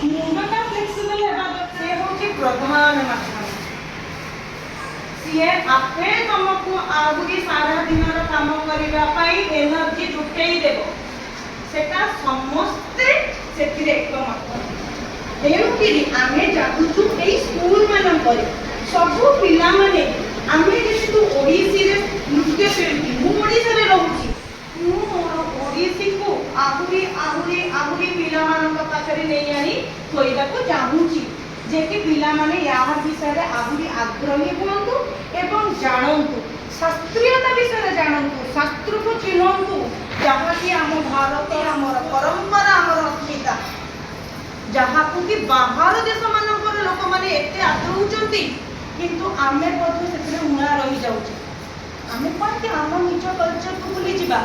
मुंडटा flexible हेबा से होची प्रधान माध्यम सीए आपे तुमको आगुरी सारा दिन काम करबा पाई एनर्जी जुटाई देबो सेटा समस्ते सेथिरे एकमत तेणुकि आमे जागुचु एई स्कूल मानन करे सबु पिला माने आमे जेतु ओडिसी रे नृत्य शिल्पी मु ओडिसा रे रहूची मु ओडिसी को आहुरी आहुरी आहुरी पिला मानन पाखरे नै आनी थोइबा को चाहूची जे कि पिला माने या विषय रे आहुरी आग्रही हुअन्तु एवं जानन्तु शास्त्रीयता विषय जानन्तु शास्त्र को चिन्हन्तु जहाँ कि आम भारत आमर परंपरा आमर अस्मिता जहाँ को कि बाहर देश मानकर लोक मैंने एते आग्रह होचंती किंतु आमे बोध से उणा रही जाउछे आमे कौन कि आम निज कल्चर को भूली जिबा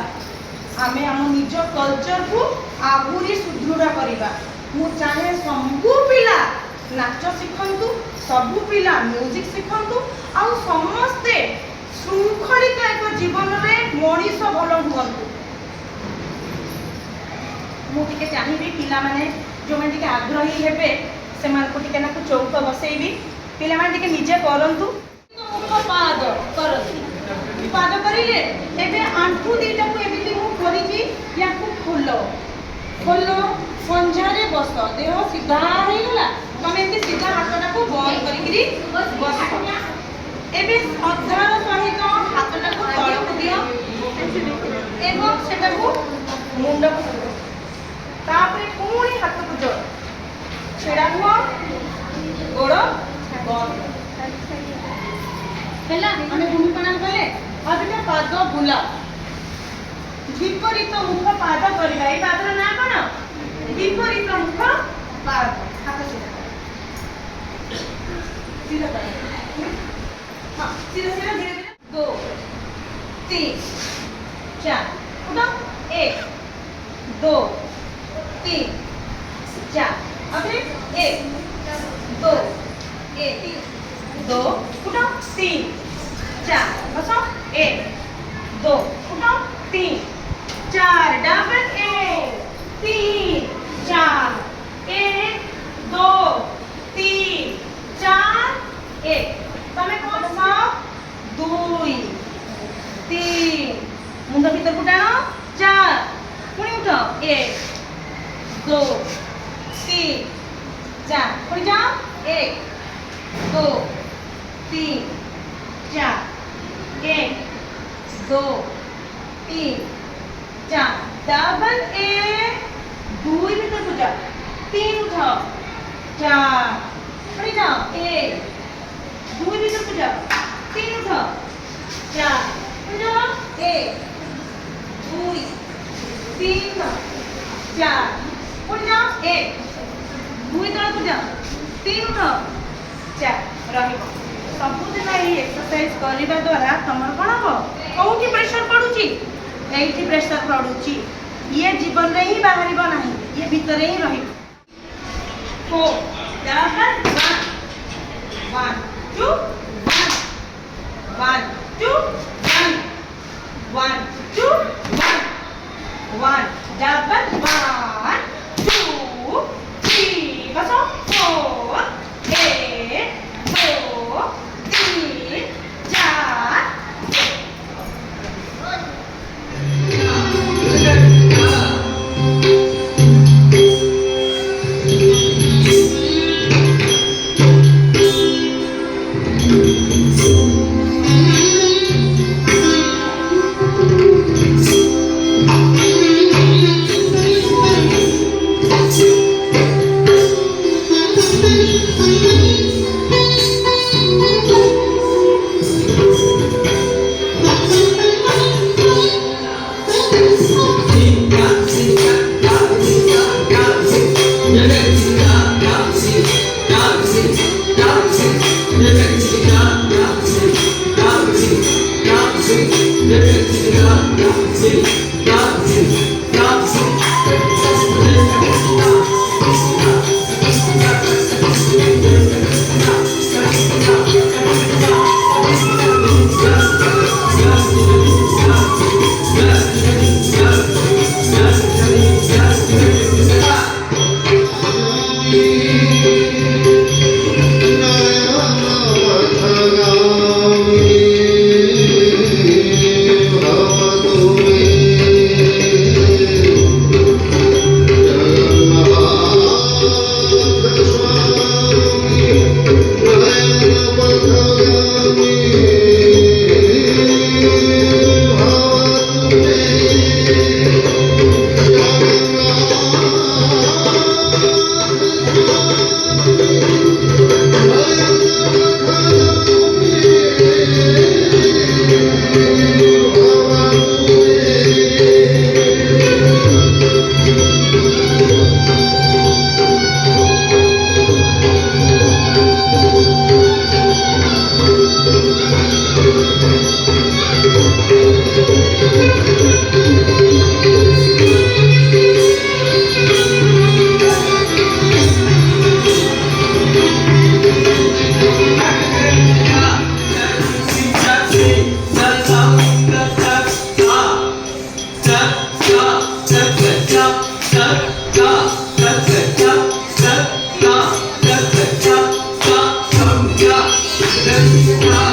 आमे आम निज कल्चर को आहुरी सुदृढ़ करबा मु चाहे सबु पिला नाच शिखंतु सबु पिला म्यूजिक शिखंतु आ समस्ते शृंखलित एक जीवन रे मनीष भल हुअन्तु मु टिके चाहिबी पिला माने जो मैं टिके आग्रही हेबे से मान को टिके नाकु चौक बसेइबी पिला माने टिके निजे करंतु मुख पाद करंतु पाद करिले एबे आंठू दीटा को एबिति मु करिची याकु खोलो खोलो पंजारे बस देह सीधा हे गला तमे एते सीधा हाथटा को बंद करिकरी बस एबे अधार सहित हाथटा को तळ को दियो एवं सेटा को मुंड को तापरे पुणी हाथ को जोड़ छेड़ा हुआ गोड़ बंद हैला हमें भूमि प्रणाम कले अबिका पाद बुला विपरीत मुख पाद करबा ए पादर ना कोन विपरीत मुख पाद हाथ सीधा सीधा कर हां सीधा सीधा धीरे धीरे 2 3 4 उठो 1 2 3 4 अगले 1 2 1 2 उठो 3 4 बसो 1 2 उठो 3 4 डबल 1 3 4 1 2 3 4 1 तमे कोन सा 2 3 मुंड भीतर को टाणो 4 पुणी उठो 1 2 3 4 पुणी जाओ 1 2 3 4 1 2 3 4 डबल 1 2 भीतर को जाओ 3 उठो 4 पुणी जाओ 1 2 भीतर को जाओ 3 उठो 4 पुणी जाओ 1 2 3 4 पुणी जाओ 1 2 तळ को जाओ 3 उठो 4 रहिबो सबुदिन एही एक्सरसाइज करिबा द्वारा तमर कोन हो कोठी प्रेशर पडुची एठी प्रेशर पडुची ये जीवन रे ही बाहरिबो नाही ये भीतर ही रहिबो 4 डबल 1 2 1 2 1 1 2 1 डबल 1 2 3 बसो 4 1 2 3 4 पुत्र